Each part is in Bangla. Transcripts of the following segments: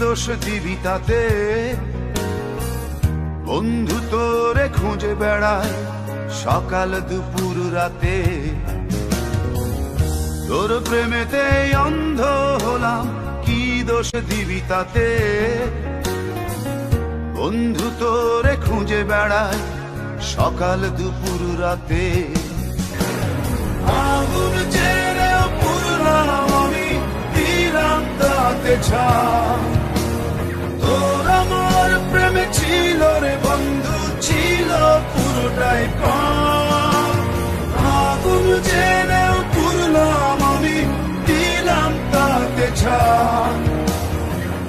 দোষ দিবি তাতে? বন্ধু তোরে খুঁজে বেড়ায় সকাল দুপুর রাতে। তোর প্রেমেতে অন্ধ হলাম, কি দোষ দিবি তাতে? বন্ধু তোরে খুঁজে বেড়ায় সকাল দুপুর রাতে। আগুন জেরেও পুরলাম আমি, দিলাম তাতে ছাই। তোর আমার প্রেমে ছিল রে বন্ধু, ছিল পুরোটাই পাপ। আগুন জেরেও পুরলাম আমি, দিলাম তাতে ছাই।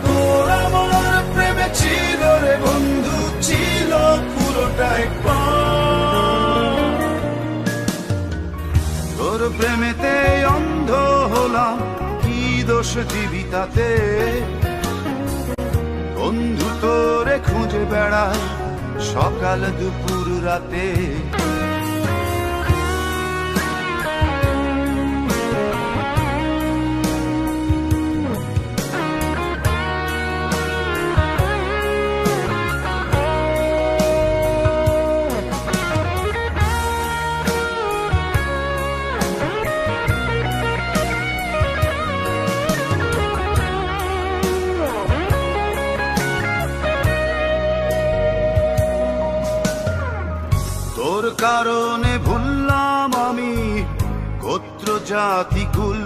তোর আমার প্রেমে ছিল রে বন্ধু, ছিল পুরোটাই পাপ। তোর প্রেমেতে অন্ধ হলাম, কি দোষ দিবি তাতে? বন্ধু তোরে খুঁজে বেড়ায় সকাল দুপুর রাতে। তোর কারণে ভুললাম আমি গোত্র জাতি কুল,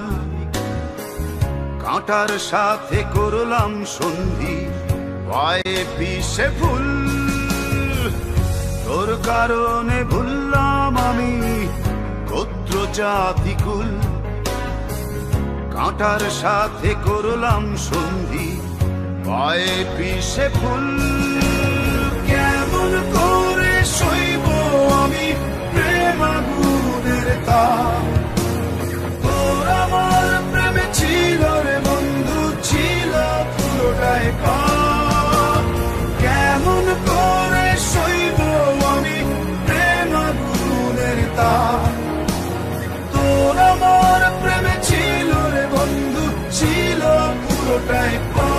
কাঁটার সাথে করলাম সন্ধি, পায়ে পিষে ফুল। তোর কারণে ভুললাম আমি গোত্র জাতি কুল, কাঁটার সাথে করলাম সন্ধি, পায়ে পিষে ফুল। কেমন করে সইব আমি প্রেম আগুনের তাপ? তোর আমার প্রেমে ছিল রে বন্ধু, ছিল পুরোটাই পাপ। কেমন করে সইব আমি প্রেম আগুনের তাপ? তোর আমার প্রেমে ছিল রে বন্ধু, ছিল পুরোটাই পাপ।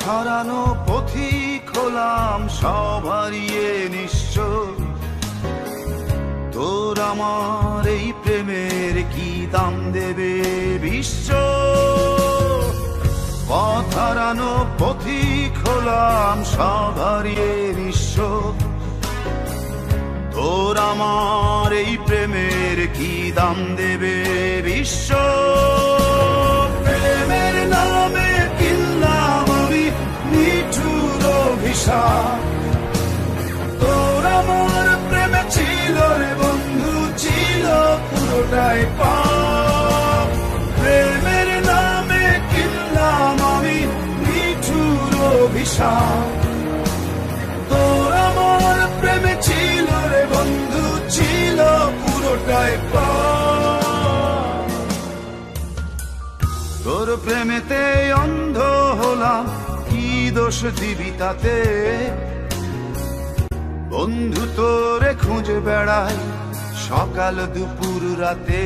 হারানো পথিক হলাম সব হারিয়ে নিঃস্ব। তোর আমার এই প্রেমের কি দাম দেবে বিশ্ব? পথ হারানো পথিক হলাম সব হারিয়ে নিঃস্ব। তোর আমার এই প্রেমের কি দাম দেবে বিশ্ব? প্রেমের নামে কিনলাম আমি নিঠুর অভিশাপ। তোর আমার প্রেমে ছিল রে বন্ধু, ছিল পুরোটাই পাপ। প্রেমের নামে কিনলাম আমি নিঠুর অভিশাপ। তোর আমার প্রেমে ছিল রে বন্ধু, ছিল পুরোটাই পাপ। তোর প্রেমেতে অন্ধ হলাম, কি দোষ দিবি তাতে? বন্ধু তোরে খুঁজে বেড়ায় সকাল দুপুর রাতে।